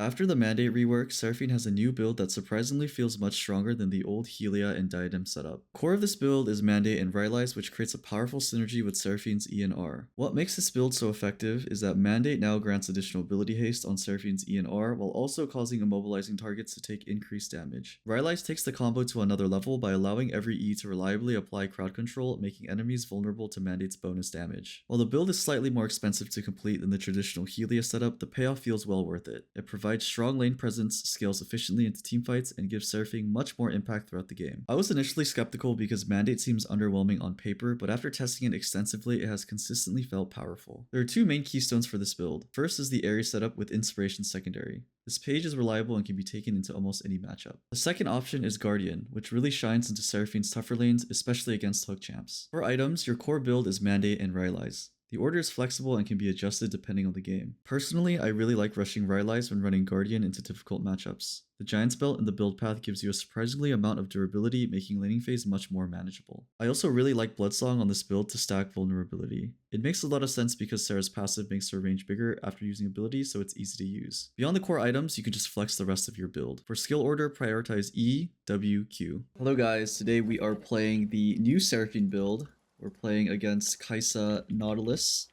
After the Mandate rework, Seraphine has a new build that surprisingly feels much stronger than the old Helia and Diadem setup. Core of this build is Mandate and Rylai's, which creates a powerful synergy with Seraphine's E and R. What makes this build so effective is that Mandate now grants additional ability haste on Seraphine's E and R, while also causing immobilizing targets to take increased damage. Rylai's takes the combo to another level by allowing every E to reliably apply crowd control, making enemies vulnerable to Mandate's bonus damage. While the build is slightly more expensive to complete than the traditional Helia setup, the payoff feels well worth it. It provides strong lane presence, scales efficiently into teamfights, and gives Seraphine much more impact throughout the game. I was initially skeptical because Mandate seems underwhelming on paper, but after testing it extensively, it has consistently felt powerful. There are two main keystones for this build. First is the Ares setup with Inspiration Secondary. This page is reliable and can be taken into almost any matchup. The second option is Guardian, which really shines into Seraphine's tougher lanes, especially against hook champs. For items, your core build is Mandate and Rylai's. The order is flexible and can be adjusted depending on the game. Personally, I really like rushing Rylai's when running Guardian into difficult matchups. The Giant's Belt in the build path gives you a surprisingly amount of durability, making laning phase much more manageable. I also really like Bloodsong on this build to stack vulnerability. It makes a lot of sense because Sera's passive makes her range bigger after using abilities, so it's easy to use. Beyond the core items, you can just flex the rest of your build. For skill order, prioritize E, W, Q. Hello guys, today we are playing the new Seraphine build. We're playing against Kaisa Nautilus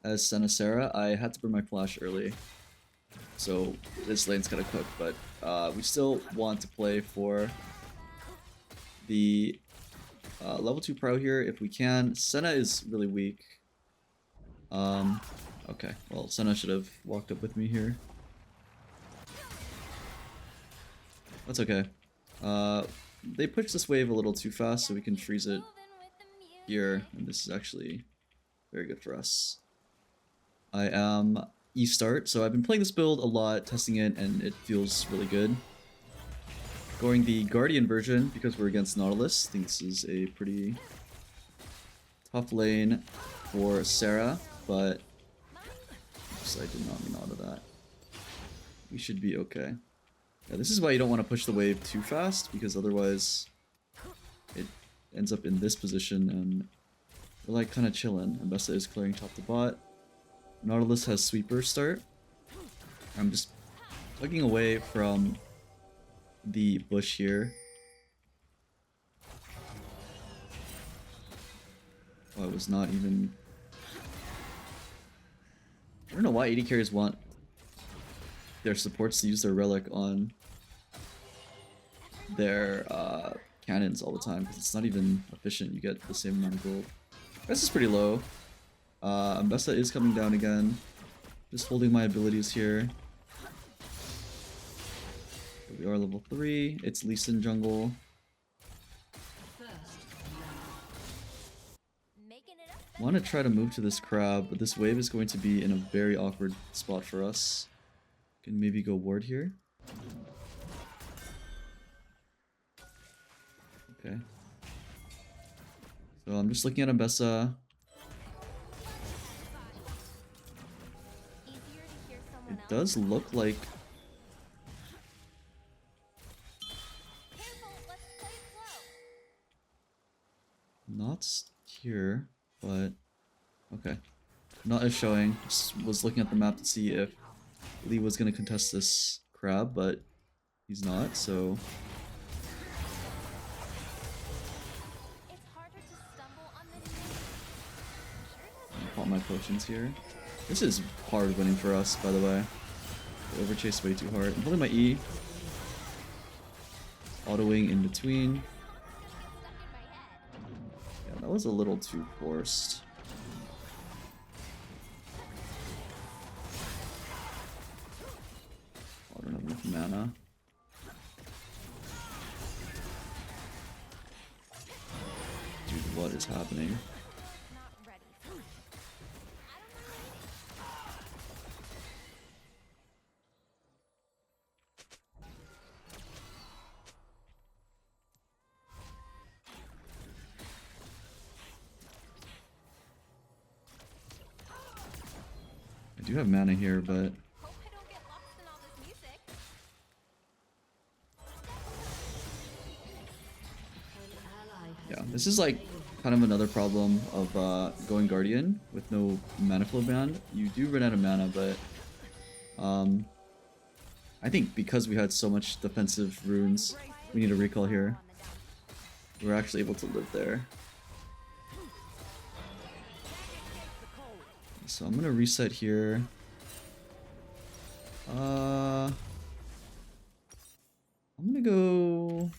as Senna Sera. I had to burn my flash early, so this lane's kind of cooked, but we still want to play for the level 2 pro here if we can. Senna is really weak. Okay, well, Senna should have walked up with me here. That's okay. They pushed this wave a little too fast, so we can freeze it here, and this is actually very good for us. I am E-start, so I've been playing this build a lot, testing it, and it feels really good. Going the Guardian version because we're against Nautilus. I think this is a pretty tough lane for Sera, but oops, I did not mean all of that. We should be okay. Yeah, this is why you don't want to push the wave too fast, because otherwise it ends up in this position and we're like kind of chilling. Ambessa is clearing top to bot. Nautilus has sweeper start. I'm just tugging away from the bush here. Oh, I was not even... I don't know why AD carries want their supports to use their relic on their cannons all the time, because it's not even efficient. You get the same amount of gold. This is pretty low. Ambessa is coming down again. Just holding my abilities here. We are level 3. It's Lee Sin jungle. I want to try to move to this crab, but this wave is going to be in a very awkward spot for us. Can maybe go ward here. Okay. So I'm just looking at Ambessa. It does look like not here, but okay. Not as showing. Just was looking at the map to see if Lee was going to contest this crab, but he's not, so... Pop my potions here. This is hard winning for us, by the way. I overchased way too hard. I'm holding my E. Autoing in between. Yeah, that was a little too forced. I don't have enough mana. Dude, what is happening? I do have mana here, but yeah, this is like kind of another problem of going Guardian with no mana flow band. You do run out of mana, but I think because we had so much defensive runes, we need a recall here. We're actually able to live there. So I'm gonna reset here. I'm gonna go...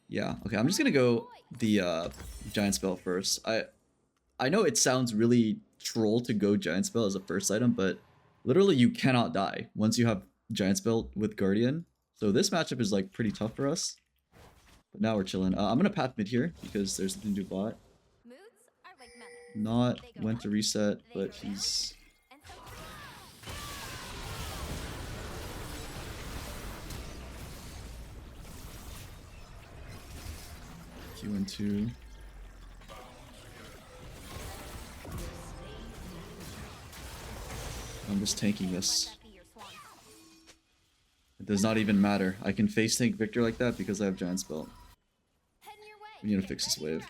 Yeah, okay, I'm just gonna go the giant spell first. I know it sounds really troll to go giant spell as a first item, but literally you cannot die once you have giant spell with Guardian. So this matchup is like pretty tough for us. But now we're chilling. I'm gonna path mid here because there's nothing to do bot. Not went to reset, but he's... Q1-2. I'm just tanking this. It does not even matter. I can face tank Victor like that because I have giant spell. We need to fix this wave.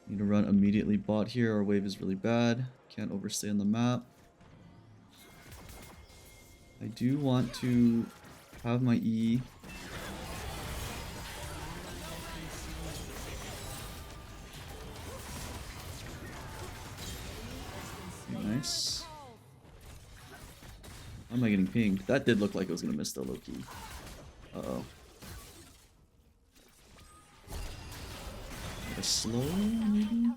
Need to run immediately bot here. Our wave is really bad. Can't overstay on the map. I do want to have my E. Nice. How am I getting pinged? That did look like it was gonna miss though, low-key. Uh-oh. A slow, maybe?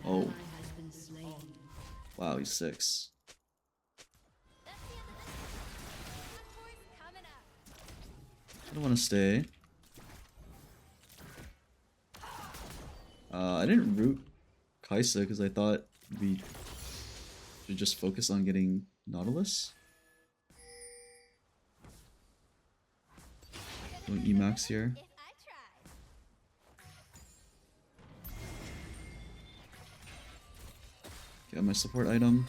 Oh. Wow, he's 6. I don't want to stay. I didn't root Kaisa because I thought we should just focus on getting Nautilus. Going Emax here. Got my support item.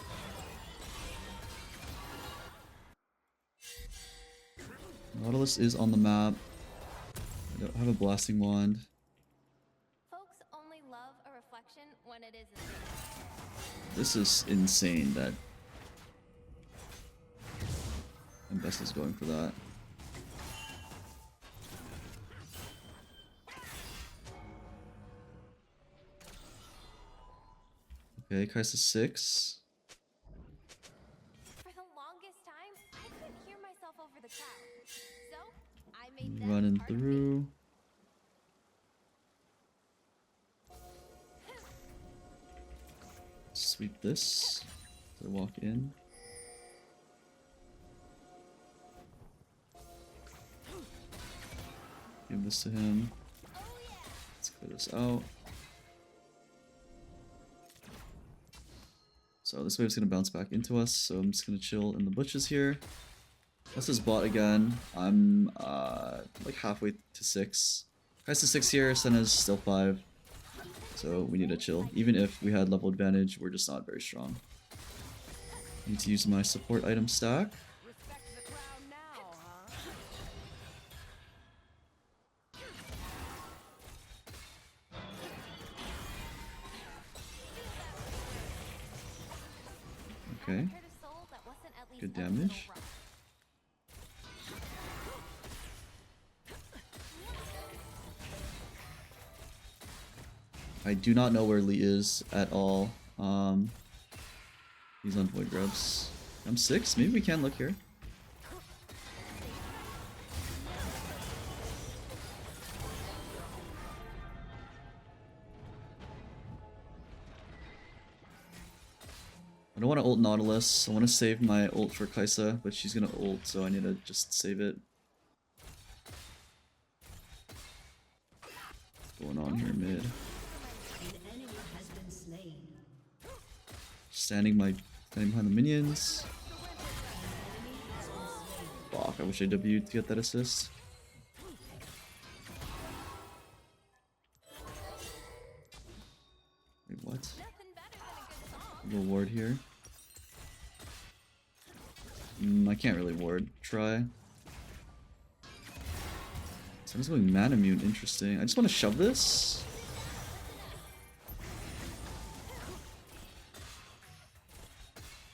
Nautilus is on the map. I don't have a blasting wand. Folks only love a reflection when it isn't. This is insane that Best is going for that. Okay, Kaisa 6. For the longest time, I couldn't hear myself over the crowd. So, I made them Running part of me. through. Sweep this. So walk in. Give this to him. Let's clear this out. So this wave's gonna bounce back into us, so I'm just gonna chill in the bushes here. This is bot again. I'm like halfway to 6. Kaisa 6 here, Senna's still 5. So we need to chill. Even if we had level advantage, we're just not very strong. Need to use my support item stack. Respect the crown now, huh? Okay, Heard a soul that wasn't at least good a little damage. rough. I do not know where Lee is at all. He's on Void Grubs. I'm 6. Maybe we can look here. I don't want to ult Nautilus. I want to save my ult for Kaisa, but she's gonna ult, so I need to just save it. What's going on here mid? Standing behind the minions. Fuck, I wish I W'd to get that assist. Wait, what? Nothing better than a good song. Little ward here. I can't really ward. Try. Someone's going mana mute, interesting. I just want to shove this.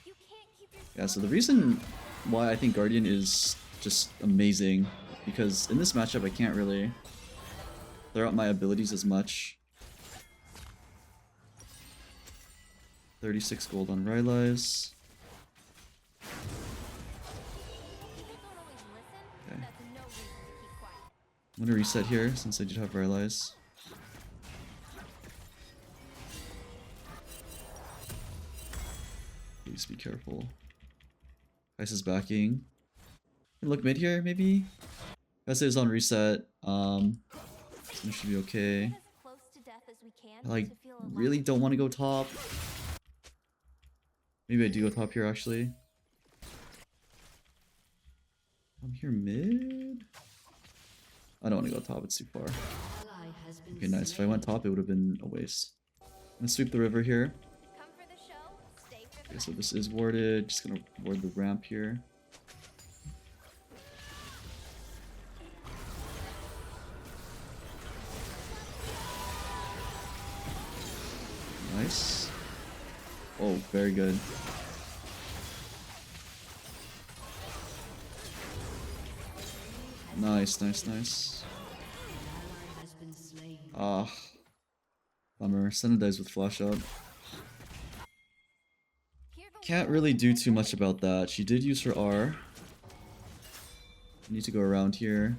You can't keep your Yeah, so the reason why I think Guardian is just amazing, because in this matchup I can't really clear out my abilities as much. 36 gold on Rylai's. people don't always listen. Okay. That's no reason to keep quiet. I'm gonna reset here since I did have Rylai's. Please be careful. Kai'Sa's backing. Can look mid here, maybe? Kaisa is on reset. This should be okay. Get as close to death as we can I like to feel alive. really don't want to go top. Maybe I do go top here actually. I'm here mid. I don't want to go top, it's too far. Okay, nice. If I went top, it would have been a waste. I'm gonna sweep the river here. Come for the show, stay for the Okay, so this is warded. Just gonna ward the ramp here. Nice. Oh, very good. Nice, nice, nice. Ah. Bummer. Senna dies with flash up. Hear the Can't really do too much about that. She did use her R. I need to go around here.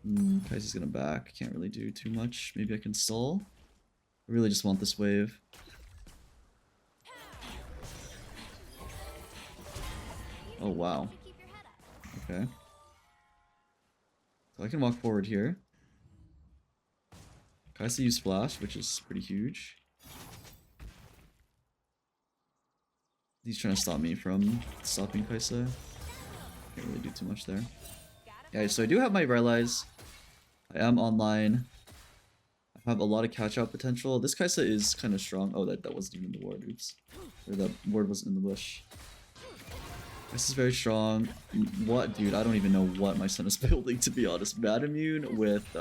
Kai'Sa's gonna back. Can't really do too much. Maybe I can stall. I really just want this wave. Oh wow. to keep your head up. Okay. So I can walk forward here. Kai'Sa used flash, which is pretty huge. He's trying to stop me from stopping Kai'Sa. Can't really do too much there. Yeah, so I do have my Rylai's. I am online. I have a lot of catch-out potential. This Kai'Sa is kind of strong. Oh, that wasn't even the ward. Oops. Or that ward wasn't in the bush. This is very strong. What, dude? I don't even know what my son is building, to be honest. Madamune with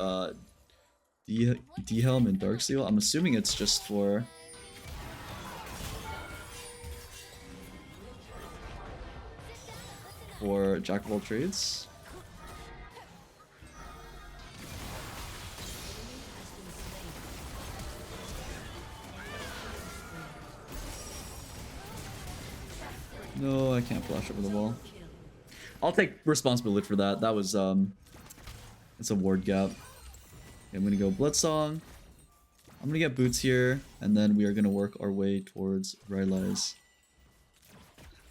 D-Helm and Darksteel. I'm assuming it's just for... Jack of all trades. No, I can't flash over the wall. I'll take responsibility for that. That was it's a ward gap. Okay, I'm gonna go Bloodsong. I'm gonna get boots here, and then we are gonna work our way towards Rylai's.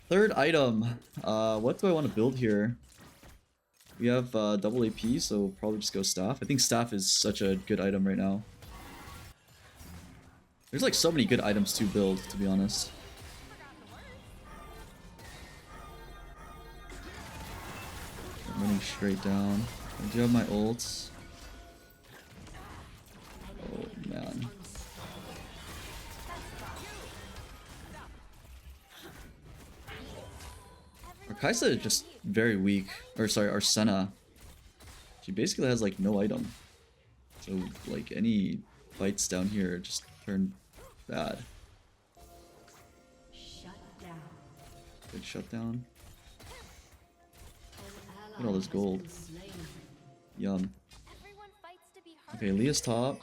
Third item. What do I want to build here? We have double AP, so probably just go staff. I think staff is such a good item right now. There's like so many good items to build, to be honest. I'm running straight down. I do have my ults. Oh man. Our Kai'Sa is just very weak. Or sorry, our Senna. She basically has like no item. So like any fights down here just turn bad. Good shutdown. Look at all this gold. Yum. Everyone fights to be heard. Okay, Leah's top.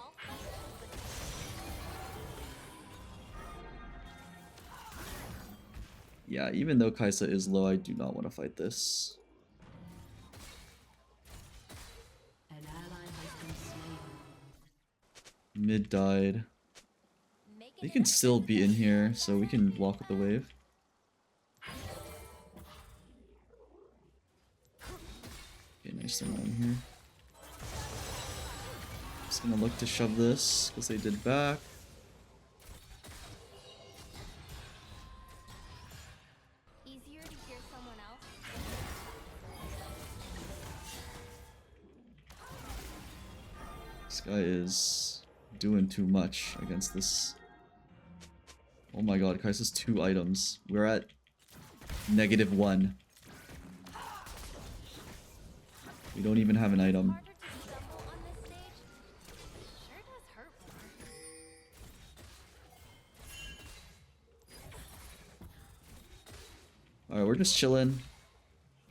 Yeah, even though Kai'Sa is low, I do not want to fight this. Mid died. They can still be in here, so we can block with the wave. Okay, nice thing in here. Just gonna look to shove this, because they did back. Easier to hear someone else. This guy is doing too much against this. Oh my god, Kai'Sa's 2 items. We're at -1. We don't even have an item. Harder to stumble on this stage. Sure does hurt more. Alright, we're just chilling.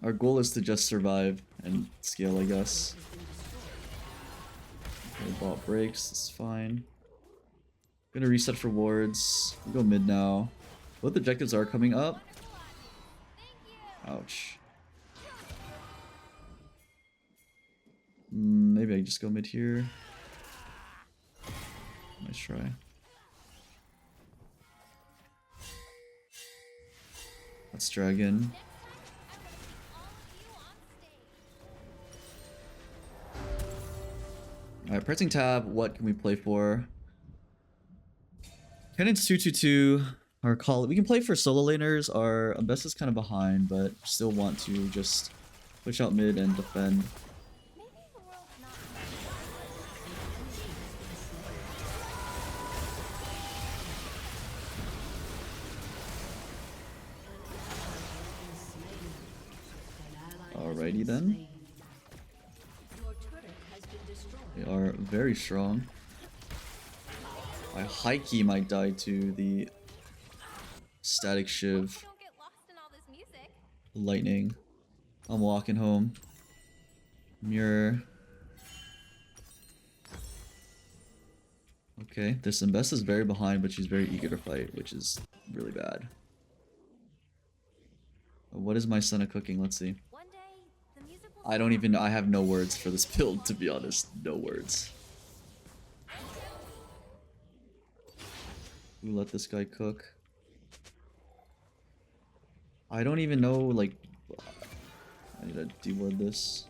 Our goal is to just survive and scale, I guess. Okay, bot breaks, it's fine. Gonna reset for wards. We'll go mid now. Both objectives are coming up. Ouch. Maybe I just go mid here. Nice try. Let's dragon. Alright, pressing tab, what can we play for? Cannon's 222. Our call, we can play for solo laners. Our best is kind of behind, but still want to just push out mid and defend. Maybe the world's not Alrighty then. They are very strong. I high key might die to the static shiv don't get lost in all this music. lightning. I'm walking home. Mirror. Okay, this Imbessa is very behind, but she's very eager to fight, which is really bad. What is my Senna cooking? Let's see. One day, the music will I have no words for this build, to be honest. No words. We let this guy cook. I don't even know, like... I need to deward this.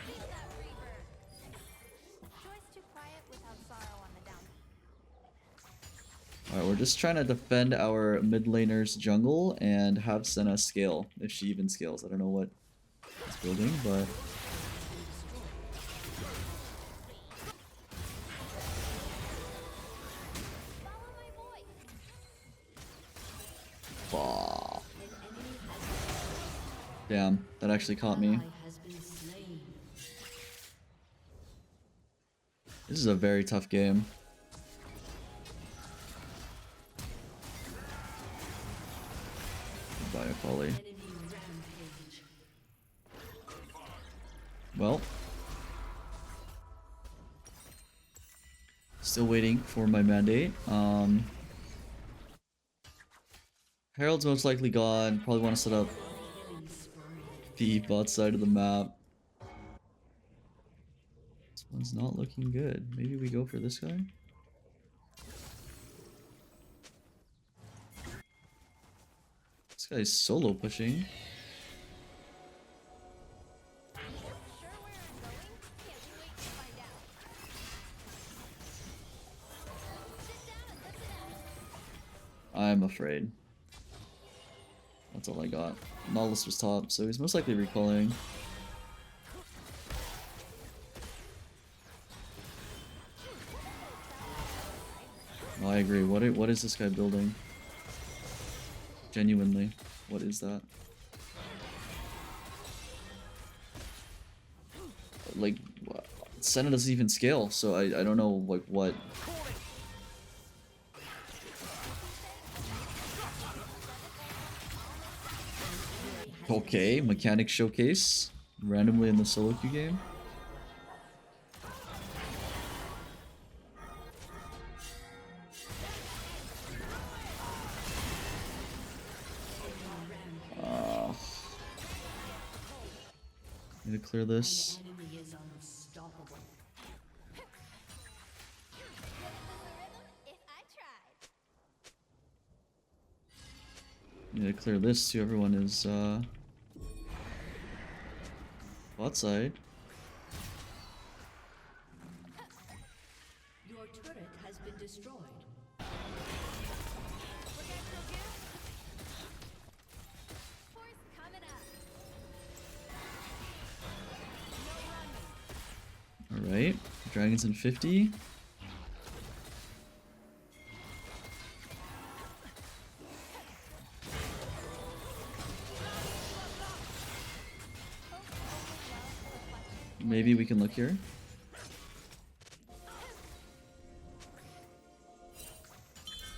feel that reaper. Joy's too quiet without sorrow on the downbeat. Alright, we're just trying to defend our mid laner's jungle and have Senna scale, if she even scales. I don't know what it's building, but... Follow my voice. Bah. Damn, that actually caught me. This is a very tough game. Goodbye, Akali. Well. Still waiting for my mandate. Herald's most likely gone. Probably want to set up the bot side of the map. This one's not looking good. Maybe we go for this guy? This guy's solo pushing. Sure where I'm going? Can't wait to find out. Sit down and listen out. I'm afraid. That's all I got. Nautilus was top, so he's most likely recalling. Oh, I agree. What is this guy building? Genuinely, what is that? Like, Senna doesn't even scale, so I don't know like what. Okay, mechanic showcase randomly in the solo queue game. Need to clear this. If I tried. Need to clear this too. Everyone is bot side. Your turret has been destroyed. Force coming up. Alright, Dragons in 50. Maybe we can look here.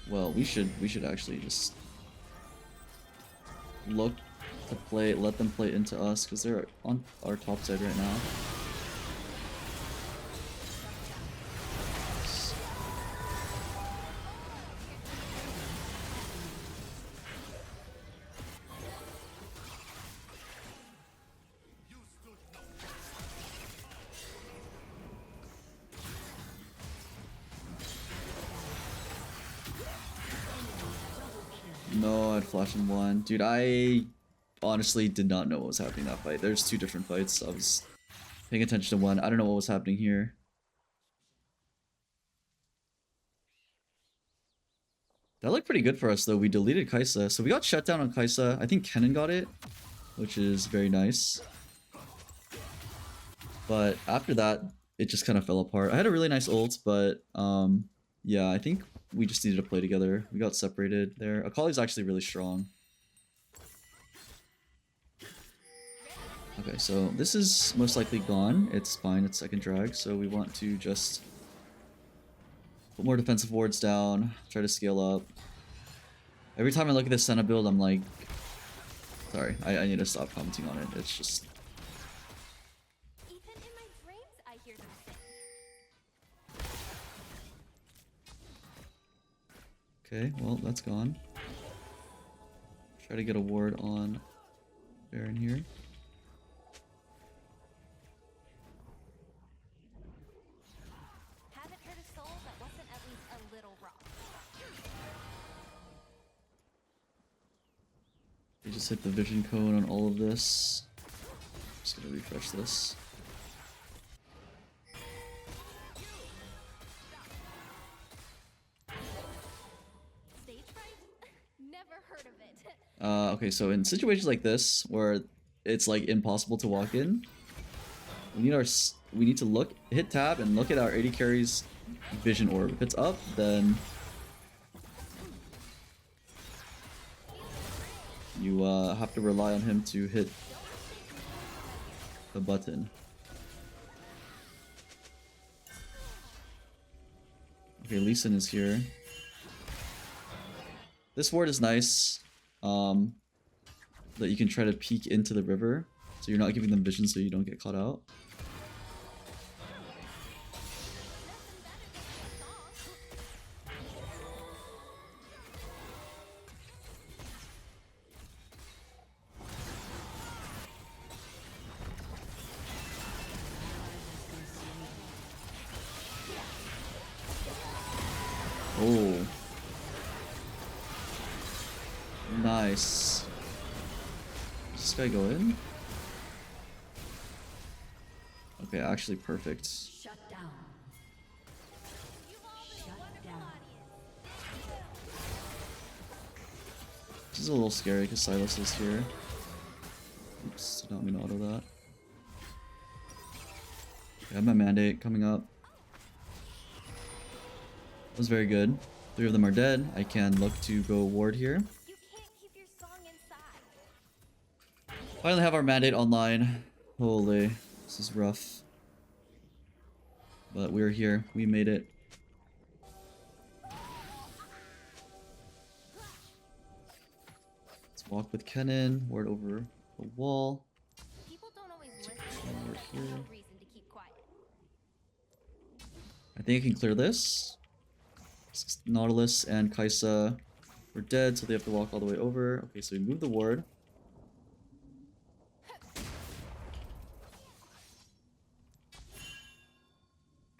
Well, we should actually just look to play, let them play into us because they're on our top side right now. No, I'd flash in one. Dude, I honestly did not know what was happening in that fight. There's two different fights. I was paying attention to one. I don't know what was happening here. That looked pretty good for us though. We deleted Kaisa. So we got shut down on Kaisa. I think Kennen got it, which is very nice. But after that, it just kind of fell apart. I had a really nice ult, but yeah, I think we just needed to play together. We got separated there. Akali's actually really strong. Okay, so this is most likely gone. It's fine, it's second drag, so we want to just put more defensive wards down, try to scale up. Every time I look at this Senna build, I'm like... Sorry, I need to stop commenting on it. It's just... Even in my dreams, I hear them sing. Okay, well, that's gone. Try to get a ward on Baron here. Haven't heard a soul that wasn't at least a little wrong. We just hit the vision cone on all of this. Just gonna refresh this. Stage fright? Never heard of it. Okay, so in situations like this, where it's like impossible to walk in, we need to look, hit tab, and look at our AD carry's vision orb. If it's up, then you have to rely on him to hit the button. Okay, Lee Sin is here. This ward is nice, that you can try to peek into the river, so you're not giving them vision so you don't get caught out. Oh. Nice. Does this guy go in? Okay, actually perfect. Shut down. Shut down. This is a little scary because Silas is here. Oops, did not mean to auto that. Okay, I have my mandate coming up. That was very good. 3 of them are dead. I can look to go ward here. You can't keep your song inside. Finally have our mandate online. Holy, this is rough. But we're here. We made it. Let's walk with Kennen. Ward over the wall. People don't always listen. Ward There's here. no reason to keep quiet. I think I can clear this. Nautilus and Kaisa were dead, so they have to walk all the way over. Okay, so we move the ward.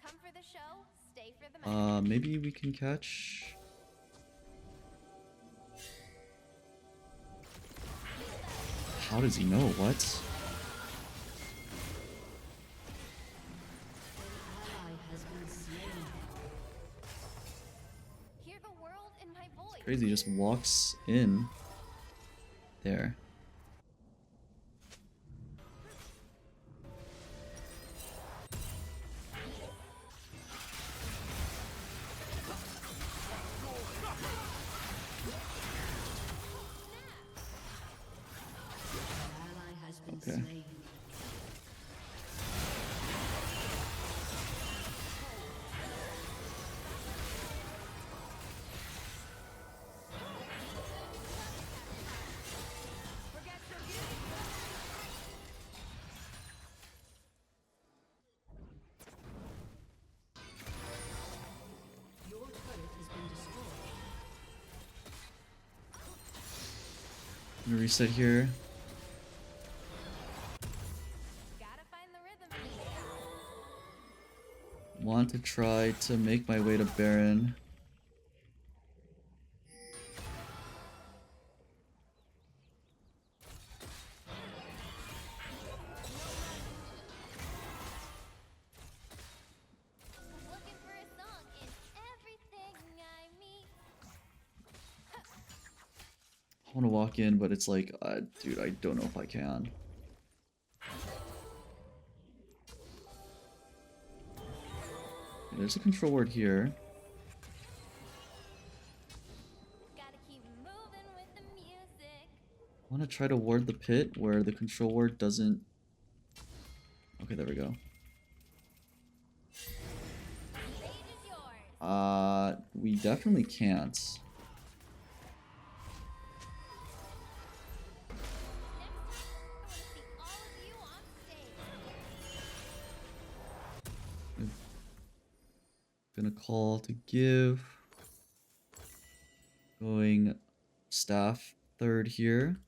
Come for the show, stay for the match. Maybe we can catch. How does he know? What? Ally has been slain. Hear the world in my voice. Crazy, just walks in there. Ally has been Okay. slain. Gonna reset here. Gotta find the rhythm. Want to try to make my way to Baron. Looking for a song in everything I meet. I want to walk in, but it's like, dude, I don't know if I can. There's a control word here. Gotta keep moving with the music. I want to try to ward the pit where the control word doesn't... Okay, there we go. Stage is yours. We definitely can't. Next time, I wanna see all of you on stage. Gonna call to give. Going staff third here.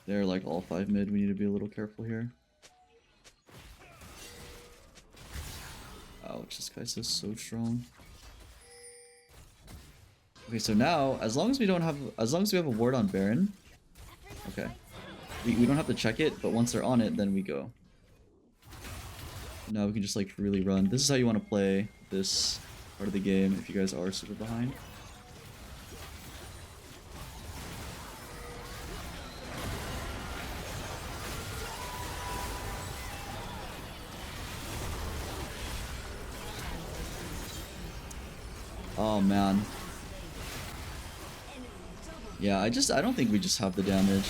They're like all 5 mid. We need to be a little careful here. Ouch, this guy's just so strong. Okay, so now, as long as we have a ward on Baron, okay. We don't have to check it, but once they're on it, then we go. Now we can just like really run. This is how you want to play this part of the game if you guys are super behind. Oh man. Yeah, I don't think we just have the damage.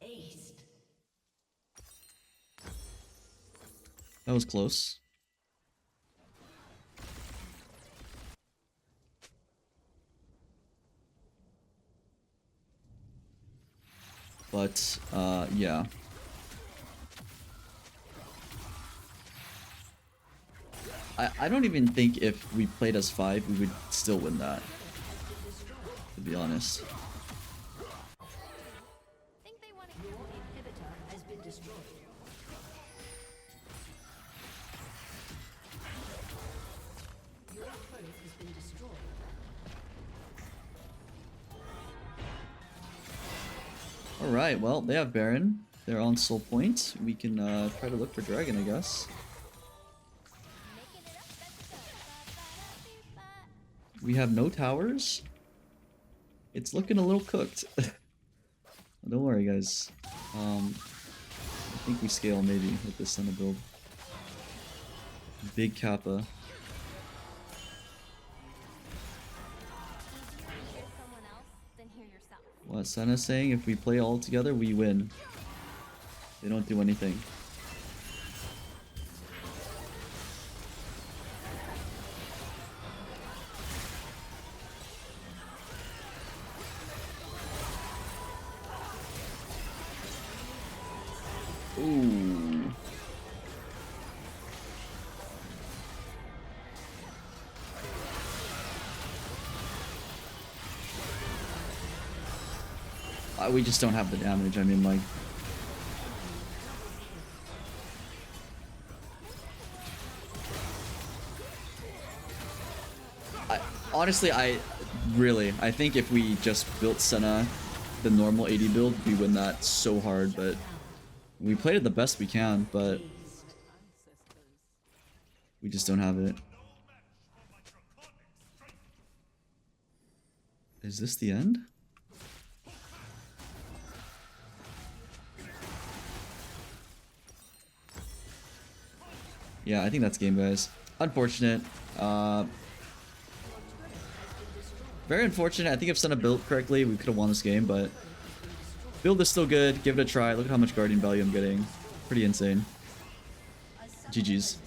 Aced. That was close. But, yeah. I don't even think if we played as 5, we would still win that. To be honest. Think they wanna Your inhibitor has been destroyed. Your turret has been destroyed. Alright, well, they have Baron. They're on soul point. We can try to look for Dragon, I guess. making it up, let's go. We have no towers. It's looking a little cooked. Don't worry, guys. I think we scale maybe with this Senna build. Big Kappa. Easier to hear someone else than hear yourself. What Senna's saying, if we play all together, we win. They don't do anything. Ooh. We just don't have the damage. I mean, like... Honestly, I think if we just built Senna, the normal AD build, we win that so hard, but... We played it the best we can, but... We just don't have it. Is this the end? Yeah, I think that's game, guys. Unfortunate. Very unfortunate. I think if Senna built correctly, we could have won this game, but... Build is still good. Give it a try. Look at how much Guardian value I'm getting. Pretty insane. GG's.